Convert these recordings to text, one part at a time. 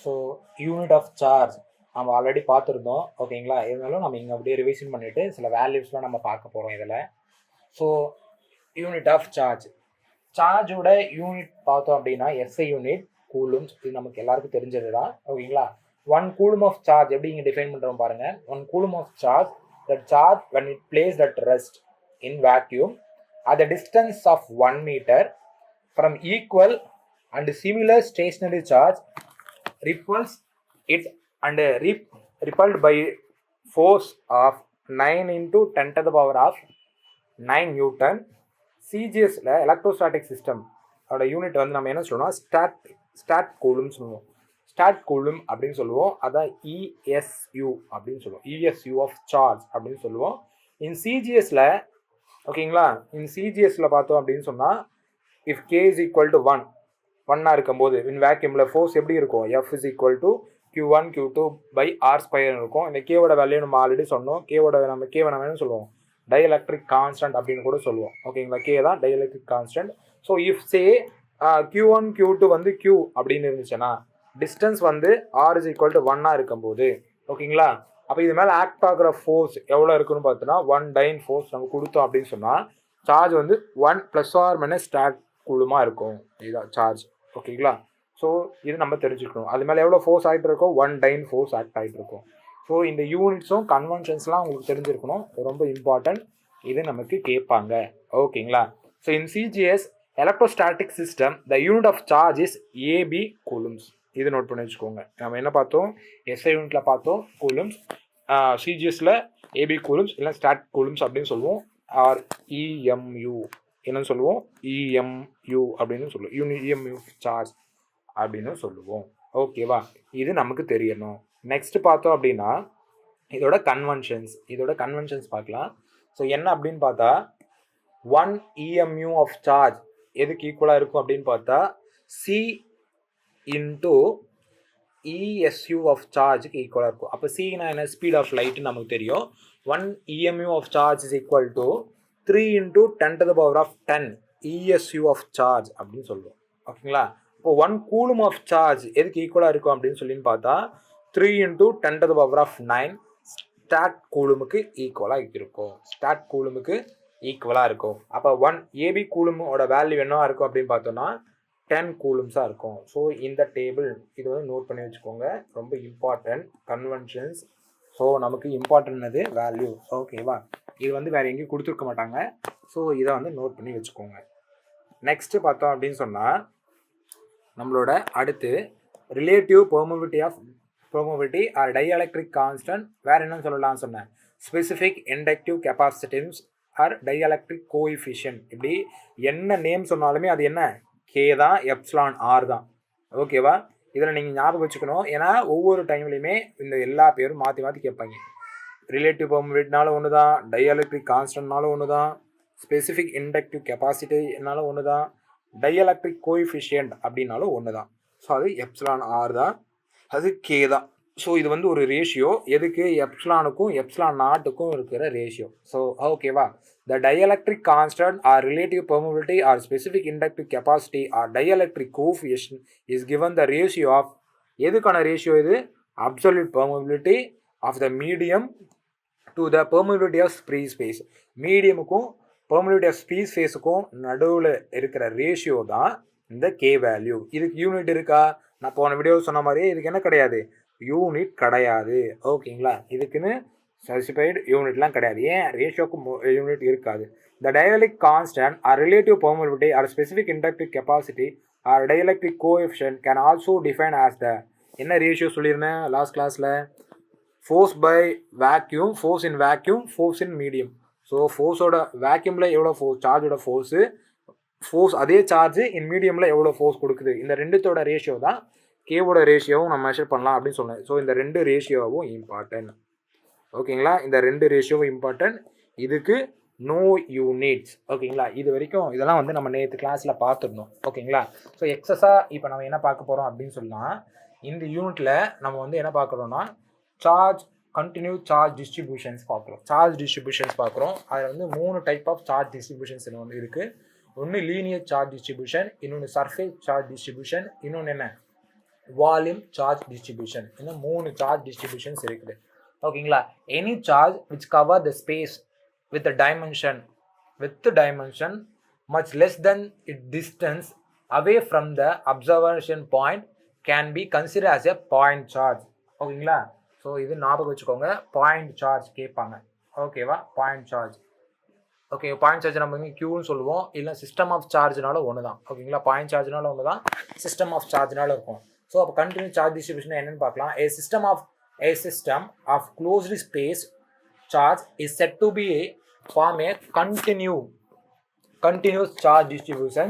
So unit of charge நம்ம already பார்த்துருந்தோம் ஓகேங்களா. இருந்தாலும் நம்ம இங்கே அப்படியே ரிவிஷன் பண்ணிவிட்டு சில வேல்யூஸ்லாம் நம்ம பார்க்க போகிறோம் இதில். ஸோ யூனிட் ஆஃப் சார்ஜ், சார்ஜோட யூனிட் பார்த்தோம் அப்படின்னா எஸ்ஐ யூனிட் கூலும்ஸ். இது நமக்கு எல்லாருக்கும் தெரிஞ்சது தான் ஓகேங்களா. 1 கூலும் ஆஃப் சார்ஜ் எப்படி இங்கே டிஃபைன் பண்ணுறோம் பாருங்கள். 1 coulomb of charge, that charge when it placed at rest in vacuum at the distance of 1 meter from equal and similar stationary charge repels it and repelled by force of 9 into 10 to the power of 9 Newton. சிஜிஎஸ்ல electrostatic system அதோட unit வந்து நம்ம என்ன சொல்லுவோம்னா stat coulomb சொல்லுவோம். Stat coulomb அப்படின்னு சொல்லுவோம். அதான் இஎஸ்யூ அப்படின்னு சொல்லுவோம். இஎஸ்யூ ஆஃப் சார்ஜ் அப்படின்னு சொல்லுவோம். இன் சிஜிஎஸ்ல ஓகேங்களா. இன் சிஜிஎஸ்ல பார்த்தோம் அப்படின்னு சொன்னால் if K is equal to 1 இருக்கும்போது இன் வேக்யூமில் ஃபோர்ஸ் எப்படி இருக்கும்? F is equal to Q1 Q2 by R square இருக்கும். இந்த கேவோட வேல்யூ நம்ம ஆல்ரெடி சொன்னோம். கேவை நம்ம என்ன சொல்லுவோம்? டைஎலக்ட்ரிக் கான்ஸ்டன்ட் அப்படின்னு கூட சொல்லுவோம் ஓகேங்களா. கே தான் dielectric constant. So if say Q1 Q2 வந்து Q அப்படின்னு இருந்துச்சுன்னா டிஸ்டன்ஸ் வந்து R இஸ் ஈக்குவல் டு 1 இருக்கும்போது ஓகேங்களா. அப்போ இது மேலே ஆக்ட் ஆகிற ஃபோர்ஸ் எவ்வளோ இருக்குன்னு பார்த்தோன்னா 1 டைன் ஃபோர்ஸ் நம்ம கொடுத்தோம் அப்படின்னு சொன்னால் சார்ஜ் வந்து 1 ப்ளஸ் ஆர் மைனஸ் ஸ்டாட் கூலுமாக இருக்கும். இதுதான் சார்ஜ் ஓகேங்களா. ஸோ இது நம்ம தெரிஞ்சுக்கணும். அது மேலே எவ்வளோ ஃபோர்ஸ் ஆகிட்டு இருக்கோம்? 1 டைன் ஃபோர்ஸ் ஆக்ட் ஆகிட்டு இருக்கும். ஸோ இந்த யூனிட்ஸும் கன்வென்ஷன்ஸ்லாம் உங்களுக்கு தெரிஞ்சிருக்கணும், ரொம்ப இம்பார்ட்டன்ட். இது நமக்கு கேட்பாங்க ஓகேங்களா. So in CGS electrostatic system the unit of charge is ab coulombs. இது நோட் பண்ணி வச்சுக்கோங்க. நம்ம என்ன பார்த்தோம்? எஸ்ஐ யூனிட்ல பார்த்தோம் கூலும்ஸ், சிஜிஎஸ்ல ஏபி கூலும்ஸ் இல்லை ஸ்டாட் கூலும்ஸ் அப்படின்னு சொல்லுவோம். ஆர் இஎம்யூ என்னன்னு சொல்லுவோம்? இஎம்யூ அப்படின்னு சொல்லுவோம். இஎம்யூ சார்ஜ் அப்படின்னு சொல்லுவோம் ஓகேவா. இது நமக்கு தெரியணும். நெக்ஸ்ட் பார்த்தோம் அப்படின்னா இதோட கன்வென்ஷன்ஸ் பார்க்கலாம். ஸோ என்ன அப்படின்னு பார்த்தா 1 EMU ஆஃப் சார்ஜ் எதுக்கு ஈக்குவலாக இருக்கும் அப்படின்னு பார்த்தா C இன்ட்டு ESU ஆஃப் சார்ஜுக்கு ஈக்குவலாக இருக்கும். அப்போ சினா என்ன? ஸ்பீட் ஆஃப் லைட்னு நமக்கு தெரியும். 1 EMU of charge is equal to 3 into 10 to the power of 10 ESU of charge அப்படின்னு சொல்லுவோம் ஓகேங்களா. இப்போ 1 கூலும் ஆஃப் சார்ஜ் எதுக்கு ஈக்குவலாக இருக்கும் அப்படின்னு சொல்லின்னு பார்த்தா 3 into 10 to the power of 9 start கூலுமுக்கு ஈக்குவலாக இருக்கும். அப்போ 1 ஏபி கூலுமோட வேல்யூ என்னவா இருக்கும் அப்படின்னு பார்த்தோம்னா 10 கூலும்ஸாக இருக்கும். ஸோ இந்த டேபிள் இது வந்து நோட் பண்ணி வச்சுக்கோங்க, ரொம்ப இம்பார்ட்டன்ட் கன்வென்ஷன்ஸ். ஸோ நமக்கு இம்பார்ட்டன்ட் வேல்யூ ஓகேவா. இது வந்து வேறு எங்கேயும் கொடுத்துருக்க மாட்டாங்க. ஸோ இதை வந்து நோட் பண்ணி வச்சுக்கோங்க. நெக்ஸ்ட்டு பார்த்தோம் அப்படின்னு சொன்னால் நம்மளோட அடுத்து relative permittivity or dielectric constant. வேறு என்னன்னு சொல்லலாம்னு சொன்னேன்? Specific inductive capacitance or dielectric coefficient. இப்படி என்ன நேம் சொன்னாலுமே அது என்ன? கே தான், எப்சிலான் ஆர் தான் ஓகேவா. இதில் நீங்கள் ஞாபகம் வச்சுக்கணும். ஏன்னா ஒவ்வொரு டைம்லையுமே இந்த எல்லா பேரும் மாற்றி மாற்றி கேட்பாங்க. ரிலேட்டிவ் பெர்மிட்டிவிட்டினாலும் ஒன்று தான், டைஎலக்ட்ரிக் கான்ஸ்டன்ட்னாலும் ஒன்று தான், ஸ்பெசிஃபிக் இண்டக்டிவ் கெப்பாசிட்டினாலும் ஒன்று தான், டைஎலக்ட்ரிக் கோஎஃபிஷியன்ட் அப்படின்னாலும் ஒன்று தான். ஸோ அது எப்சிலான் ஆர் தான், அது கே தான். ஸோ இது வந்து ஒரு ரேஷியோ. எதுக்கு? எப்சிலானுக்கும் எப்சிலான் நாட்டுக்கும் இருக்கிற ரேஷியோ. ஸோ ஓகேவா. The dielectric constant or relative permittivity or specific inductive capacity or dielectric coefficient is given the ratio of. எதுக்கான ரேஷியோ இது? Absolute permittivity of the medium to the permittivity of free space. மீடியமுக்கும் permittivity of free ஸ்பேஸுக்கும் நடுவில் இருக்கிற ratio தான் இந்த K value. இதுக்கு unit இருக்கா? நான் போன வீடியோ சொன்ன மாதிரியே இதுக்கு என்ன கிடையாது? யூனிட் கிடையாது ஓகேங்களா. இதுக்குன்னு ஸ்பெசிஃபைடு யூனிட்லாம் கிடையாது. ஏன்? ரேஷியோக்கு யூனிட் இருக்காது. The dielectric constant or relative permittivity or specific inductive capacity or dielectric coefficient can also define as the. என்ன ரேஷியோ சொல்லியிருந்தேன் லாஸ்ட் கிளாஸில்? Force by vacuum, force in vacuum, force in medium. So ஃபோர்ஸோட வேக்யூமில் எவ்வளோ force, சார்ஜோட force அதே charge in மீடியமில் எவ்வளோ ஃபோர்ஸ் கொடுக்குது. இந்த ரெண்டுத்தோட ரேஷியோ தான் கேவோட ரேஷியோவும் நம்ம மெஷர் பண்ணலாம் அப்படின்னு சொன்னேன். ஸோ இந்த 2 ரேஷியோவும் இம்பார்ட்டன்ட் ஓகேங்களா. இந்த 2 ரேஷியோவும் இம்பார்ட்டன்ட். இதுக்கு நோ யூனிட்ஸ் ஓகேங்களா. இது வரைக்கும் இதெல்லாம் வந்து நம்ம நேற்று கிளாஸில் பார்த்துருந்தோம் ஓகேங்களா. ஸோ எக்ஸஸாக இப்போ நம்ம என்ன பார்க்க போகிறோம் அப்படின்னு சொன்னால் இந்த யூனிட்டில் நம்ம வந்து என்ன பார்க்குறோன்னா கண்டினியூ சார்ஜ் டிஸ்ட்ரிபியூஷன்ஸ் பார்க்குறோம். அதில் வந்து 3 டைப் ஆஃப் சார்ஜ் டிஸ்ட்ரிபியூஷன்ஸ் வந்து இருக்குது. ஒன்று லீனியர் சார்ஜ் டிஸ்ட்ரிபியூஷன், இன்னொன்று சர்ஃபேஸ் சார்ஜ் டிஸ்ட்ரிபியூஷன், இன்னொன்று என்ன வால்யூம், சார்ஜ் டிஸ்ட்ரிபியூஷன். இன்னும் 3 சார்ஜ் டிஸ்ட்ரிபியூஷன்ஸ் இருக்குது. ஓகேங்களா? Any charge which cover the space with a dimension much less than its distance away from the observation point can be considered as a point charge. ஓகேங்களா? So இது ஞாபகம் வச்சுக்கோங்க. Point charge கேட்பாங்க. ஓகேவா? Point charge. Okay, point charge நம்ம இங்கே க்யூன்னு சொல்லுவோம். இல்லை சிஸ்டம் ஆஃப் சார்ஜ்னால ஒன்று தான். ஓகேங்களா? பாயிண்ட் சார்ஜ்னால ஒன்று தான், சிஸ்டம் ஆஃப் சார்ஜ்னால இருக்கும். ஸோ அப்போ கண்டினியூ சார்ஜ் டிஸ்ட்ரிபியூஷன் என்னன்னு பார்க்கலாம். A system of closed space charge is said to be form a continuous charge distribution.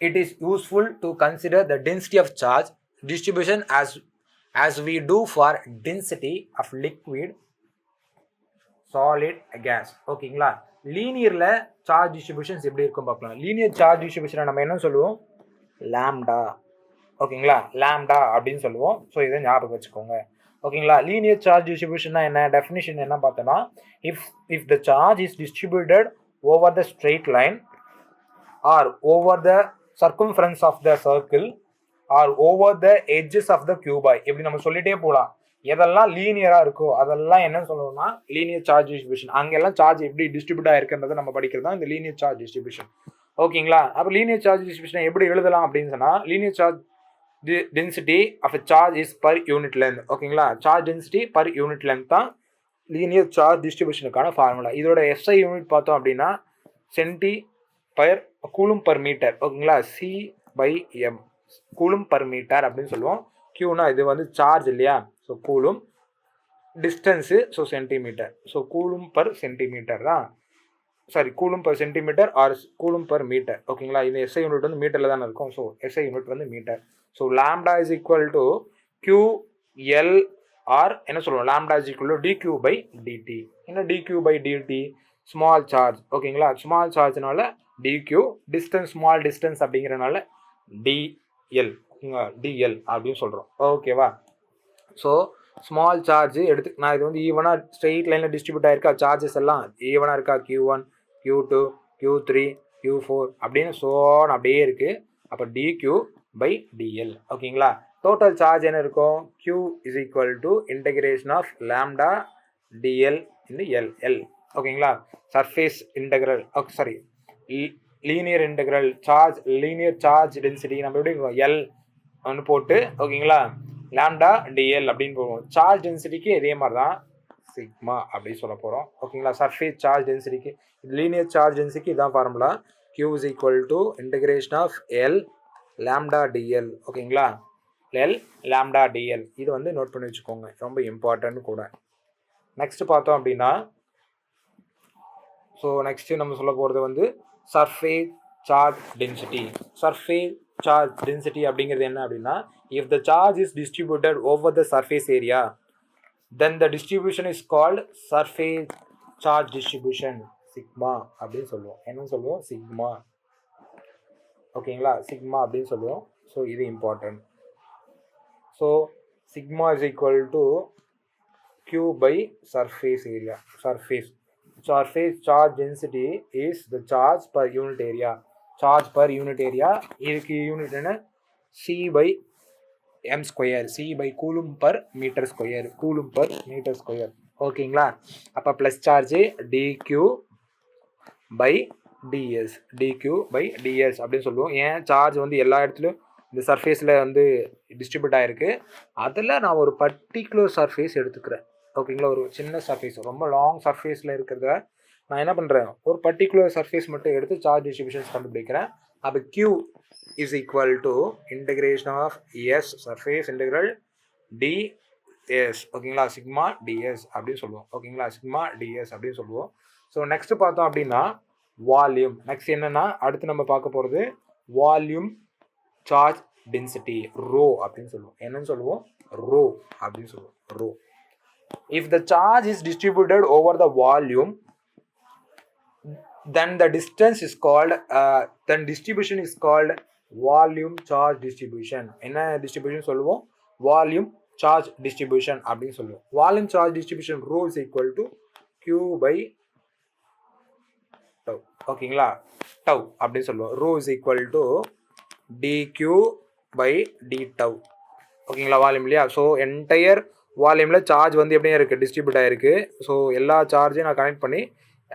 It is useful to consider the density of charge distribution as we do for density of liquid, solid, gas. ஓகேங்களா? லீனியர்ல charge distributions எப்படி இருக்கும் பார்க்கலாம். Linear charge டிஸ்ட்ரிபியூஷனை நம்ம என்ன சொல்லுவோம்? Lambda. ஓகேங்களா? Lambda அப்படின்னு சொல்லுவோம். ஸோ இதை ஞாபகம் வச்சுக்கோங்க. ஓகேங்களா? லீனியர் சார்ஜ் டிஸ்ட்ரிபியூஷன்னா என்ன, டெஃபினிஷன் என்ன பார்த்தோன்னா, if the charge is distributed over the straight line or over the circumference of the circle or over the edges of the கியூபாய், இப்படி நம்ம சொல்லிட்டே போகலாம். எதெல்லாம் லீனியராக இருக்கோ அதெல்லாம் என்ன சொல்லணும்னா லீனியர் சார்ஜ் டிஸ்ட்ரிபியூஷன். அங்கெல்லாம் சார்ஜ் எப்படி டிஸ்ட்ரிபியூட் ஆகிருக்கிறத நம்ம படிக்கிறது தான் இந்த லீனியர் சார்ஜ் டிஸ்ட்ரிபியூஷன். ஓகேங்களா? அப்போ லீனியர் சார்ஜ் டிஸ்ட்ரிபியூஷன் எப்படி எழுதலாம் அப்படின்னு சொன்னால், linear charge density of a charge is per unit length. ஓகேங்களா? Charge density per unit length தான் லீனியர் சார்ஜ் டிஸ்ட்ரிபியூஷனுக்கான ஃபார்முலா. இதோட எஸ்ஐ யூனிட் பார்த்தோம் அப்படின்னா centi per coulomb per metre. ஓகேங்களா? C/m கூலும் பர் மீட்டர் அப்படின்னு சொல்லுவோம். கியூனா இது வந்து சார்ஜ் இல்லையா, so coulomb, distance so centimetre. So coulomb per centimetre தான், sorry coulomb per centimetre or coulomb per metre. ஓகேங்களா? இது எஸ்ஐ யூனிட் வந்து மீட்டரில் தானே இருக்கும். ஸோ எஸ்ஐ யூனிட் வந்து metre. So lambda is equal to QL or என்ன சொல்லுவோம், lambda is equal to dQ/dt. என்ன dQ/dt? Small charge. ஓகேங்களா? ஸ்மால் சார்ஜ்னால dQ, டிஸ்டன்ஸ் ஸ்மால் டிஸ்டன்ஸ் அப்படிங்கிறனால dl அப்படின்னு சொல்கிறோம். ஓகேவா? ஸோ ஸ்மால் சார்ஜ் எடுத்து நான் இது வந்து ஈவனாக ஸ்ட்ரெயிட் லைனில் டிஸ்ட்ரிபியூட் ஆகிருக்கா, சார்ஜஸ் எல்லாம் ஈவனாக இருக்கா, Q1, Q2, Q3, Q4 அப்படின்னு சோன் அப்படியே இருக்குது. அப்போ dQ/dl. ஓகேங்களா? டோட்டல் சார்ஜ் என்ன இருக்கும்? Q is equal to integration of lambda dl into L. ஓகேங்களா? Surface integral, sorry linear integral charge, linear charge density நம்ம எப்படி L ஒன்று போட்டு, ஓகேங்களா, லாம்டா dl அப்படின்னு போடுவோம். சார்ஜ் டென்சிட்டிக்கு இதே மாதிரி தான் சிக்மா அப்படின்னு சொல்ல போகிறோம். ஓகேங்களா? சர்ஃபேஸ் சார்ஜ் டென்சிட்டிக்கு, லீனியர் சார்ஜ் டென்சிட்டிக்கு இதான் formula. Q is equal to integration of L lambda dl. ஓகேங்களா? L lambda dl. இது வந்து நோட் பண்ணி வச்சுக்கோங்க, ரொம்ப இம்பார்ட்டன்ட் கூட. நெக்ஸ்ட் பார்த்தோம் அப்படின்னா, ஸோ நெக்ஸ்ட் நம்ம சொல்ல போகிறது வந்து surface charge density. Surface charge density அப்படிங்கிறது என்ன அப்படின்னா, if the charge is distributed over the surface area, then the distribution is called surface charge distribution. Sigma அப்படின்னு சொல்லுவோம். என்ன சொல்லுவோம்? சிக்மா. ஓகேங்களா? சிக்மா அப்படின்னு சொல்லுவோம். ஸோ இது important. So sigma is equal to Q/surface area. Surface charge density is the charge per unit area. Charge per unit area. இதுக்கு unit என்ன? C/m square. Coulomb per metre square. Coulomb per metre square. ஓகேங்களா? அப்போ plus charge dQ/ds. dQ/ds அப்படின்னு சொல்லுவோம். ஏன் charge வந்து எல்லா இடத்துலையும் இந்த சர்ஃபேஸில் வந்து டிஸ்ட்ரிபியூட் ஆகிருக்கு. அதில் நான் ஒரு பர்டிகுலர் சர்ஃபேஸ் எடுத்துக்கிறேன். ஓகேங்களா? ஒரு சின்ன சர்ஃபேஸ், ரொம்ப லாங் சர்ஃபேஸில் இருக்கிறத நான் என்ன பண்ணுறேன், ஒரு பர்டிகுலர் சர்ஃபேஸ் மட்டும் எடுத்து சார்ஜ் டிஸ்ட்ரிபியூஷன்ஸ் கண்டுபிடிக்கிறேன். அப்போ Q is equal to integration of S surface integral ds. ஓகேங்களா? சிக்மா ds அப்படின்னு சொல்லுவோம். ஓகேங்களா? சிக்மா ds அப்படின்னு சொல்லுவோம். ஸோ நெக்ஸ்ட் பார்த்தோம் அப்படின்னா வால்யூம். நெக்ஸ்ட் என்னன்னா, அடுத்து நம்ம பார்க்க போகிறது வால்யூம் சார்ஜ் டென்சிட்டி, ரோ அப்படின்னு சொல்லுவோம். என்னன்னு சொல்லுவோம்? ரோ அப்படின்னு சொல்லுவோம். Row. If the charge is distributed over the volume, then the distance is called, then distribution is called volume charge distribution. என்ன distribution சொல்லுவோம்? Volume charge distribution அப்படின்னு சொல்லுவோம். Volume charge distribution rho is equal to Q/tau. ஓகேங்களா? tau அப்படின்னு சொல்லுவோம். Rho is equal to dQ/dτ. ஓகேங்களா, volume இல்லையா. So entire வால்யூமில் charge வந்து எப்படியே இருக்குது, டிஸ்ட்ரிபியூட் ஆகிருக்கு. ஸோ எல்லா சார்ஜையும் நான் கனெக்ட் பண்ணி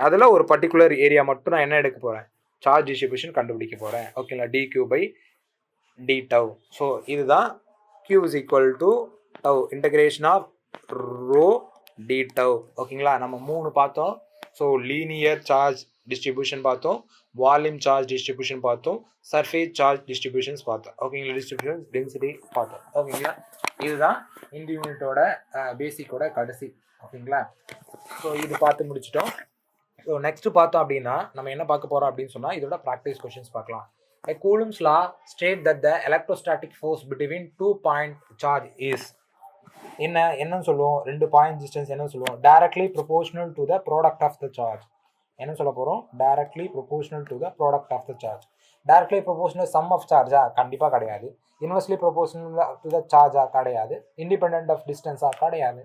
அதில் ஒரு பர்டிகுலர் ஏரியா மட்டும் நான் என்ன எடுக்க போகிறேன், சார்ஜ் டிஸ்ட்ரிபியூஷன் கண்டுபிடிக்க போகிறேன். ஓகேங்களா, dq/d tau. ஸோ இதுதான் q is equal to tau integration of rho d tau. ஓகேங்களா, நம்ம 3 பார்த்தோம். ஸோ லீனியர் சார்ஜ் டிஸ்ட்ரிபியூஷன் பார்த்தோம், வால்யூம் சார்ஜ் டிஸ்ட்ரிபியூஷன் பார்த்தோம், சர்ஃபேஸ் சார்ஜ் டிஸ்ட்ரிபியூஷன்ஸ் பார்த்தோம். ஓகேங்களா, டிஸ்ட்ரிபியூஷன் டென்சிட்டி பார்த்தோம். ஓகேங்களா, இதுதான் இந்த யூனிட்டோட பேசிக்கோட கடைசி. ஓகேங்களா, ஸோ இது பார்த்து முடிச்சிட்டோம். ஸோ நெக்ஸ்ட் பார்த்தோம் அப்படின்னா நம்ம என்ன பார்க்க போகிறோம் அப்படின்னு சொன்னால் இதோட ப்ராக்டிஸ் கொஷின்ஸ் பார்க்கலாம். Coulomb's law state that the electrostatic force between 2 point charge is என்னன்னு சொல்லுவோம், 2 பாயிண்ட் டிஸ்டன்ஸ் என்ன சொல்லுவோம், directly proportional to the product of the charge. என்ன சொல்ல போகிறோம், directly proportional to the product of the charge. Directly proportional sum of சார்ஜா, கண்டிப்பாக கிடையாது. இன்வெர்ஸ்லி ப்ரொபோர்ஷனல் டு த சார்ஜா, கிடையாது. இண்டிபெண்ட் ஆஃப் டிஸ்டன்ஸா, கிடையாது.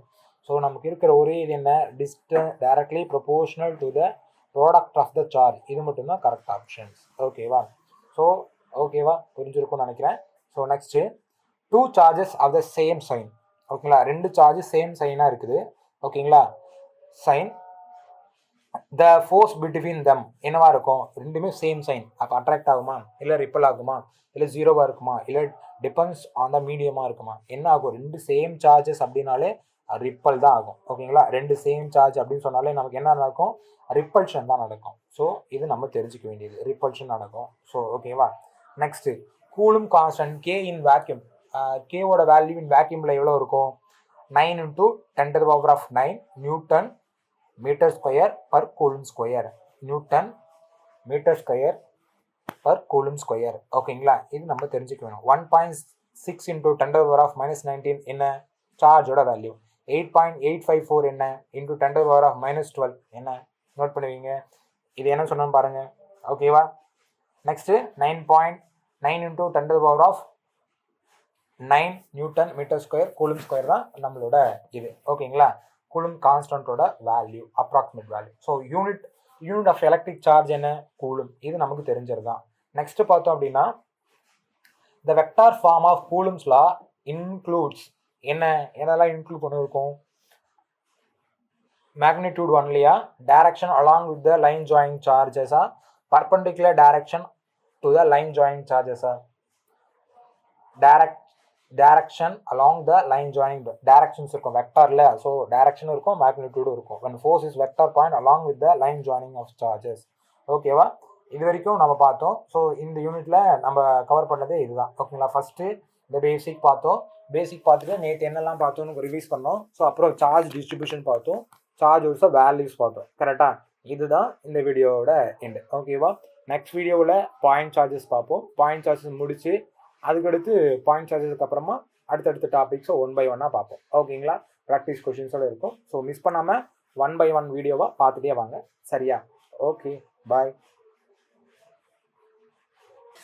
ஸோ நமக்கு இருக்கிற ஒரே இது என்ன, directly proportional to the product of the charge. இது மட்டும்தான் கரெக்ட் ஆப்ஷன்ஸ். ஓகேவா, ஸோ ஓகேவா, புரிஞ்சிருக்கும்னு நினைக்கிறேன். So next 2 charges of the same sign. ஓகேங்களா, 2 சார்ஜ் சேம் சைனாக இருக்குது. ஓகேங்களா, sign the force between them என்னவா இருக்கும், ரெண்டுமே சேம் சைன். அப்போ அட்ராக்ட் ஆகுமா, இல்லை ரிப்பல் ஆகுமா, இல்லை ஜீரோவாக இருக்குமா, இல்லை டிபெண்ட்ஸ் ஆன் த மீடியமாக இருக்குமா, என்ன ஆகும், 2 சேம் சார்ஜஸ் அப்படின்னாலே ரிப்பல் தான் ஆகும். ஓகேங்களா, 2 சேம் சார்ஜ் அப்படின்னு சொன்னாலே நமக்கு என்ன நடக்கும், ரிப்பல்ஷன் தான் நடக்கும். ஸோ இது நம்ம தெரிஞ்சுக்க வேண்டியது, ரிப்பல்ஷன் நடக்கும். ஸோ ஓகேவா, next coulomb constant K in vacuum. கேவோட வேல்யூ இன் வேக்யூமில் எவ்வளோ இருக்கும், 9 × 10⁻⁹ newton metre square per coulomb square. Newton metre square per coulomb square. ஓகேங்களா, இது நம்ம தெரிஞ்சுக்க வேணும். 1.6 × 10⁻⁻19 என்ன சார்ஜோட வேல்யூ, 8.854 என்ன இன்டூ 10⁻⁻12 என்ன நோட் பண்ணுவீங்க. இது என்ன சொன்னோன்னு பாருங்க. ஓகேவா, next 9.9 × 10⁻9 newton metre square coulomb square தான் நம்மளோட இது. ஓகேங்களா, கூலும் கான்ஸ்டன்ட்டோட value, approximate value. So unit of electric charge என்ன, கூலும். இது நமக்கு தெரிஞ்சது தான். நெக்ஸ்ட் பார்த்தோம் அப்படின்னா the vector form of coulomb's law includes என்னெல்லாம் இன்க்ளூட் பண்ணியிருக்கோம், மேக்னிடியூட் ஒன்லியா, direction along with the line joining சார்ஜஸா, perpendicular direction to the line joining சார்ஜஸா, direction along the line joining directions இருக்கும் வெக்டார்ல. ஸோ டைரக்ஷனும் இருக்கும், மேக்னிடியூடும் இருக்கும். when force is vector point along with the line joining of charges. ஓகேவா, இது வரைக்கும் நம்ம பார்த்தோம். ஸோ இந்த யூனிட்ல நம்ம கவர் பண்ணதே இதுதான். ஓகேங்களா, ஃபர்ஸ்ட் இந்த பேசிக் பார்த்தோம். பேசிக் பார்த்துட்டு நேற்று என்னெல்லாம் பார்த்தோம்னு ரிவைஸ் பண்ணோம். ஸோ அப்புறம் சார்ஜ் டிஸ்ட்ரிபியூஷன் பார்த்தோம், சார்ஜ் ஆல்சோ வேல்யூஸ் பார்த்தோம். கரெக்டாக, இதுதான் இந்த வீடியோவோட எண்டு. ஓகேவா, நெக்ஸ்ட் வீடியோவில் பாயிண்ட் சார்ஜஸ் பார்ப்போம். பாயிண்ட் சார்ஜஸ் முடிச்சு அதுக்கடுத்து பாயிண்ட் சார்ஜஸ்க்கு அப்புறமா அடுத்தடுத்த டாபிக்ஸை 1 by 1 பார்ப்போம். ஓகேங்களா, ப்ராக்டிஸ் கொஷின்ஸோடு இருக்கும். ஸோ மிஸ் பண்ணாமல் 1 by 1 வீடியோவாக பார்த்துட்டே வாங்க. சரியா, okay, bye.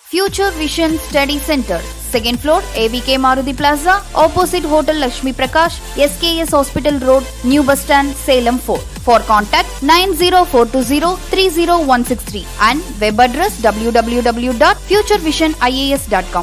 Future Vision Study Center, 2nd floor, AVK Maruti Plaza, opposite Hotel Lakshmi Prakash, SKS Hospital Road, New Bus Stand, Salem 4. For contact 90420 30163 and web address www.futurevision.ias.com.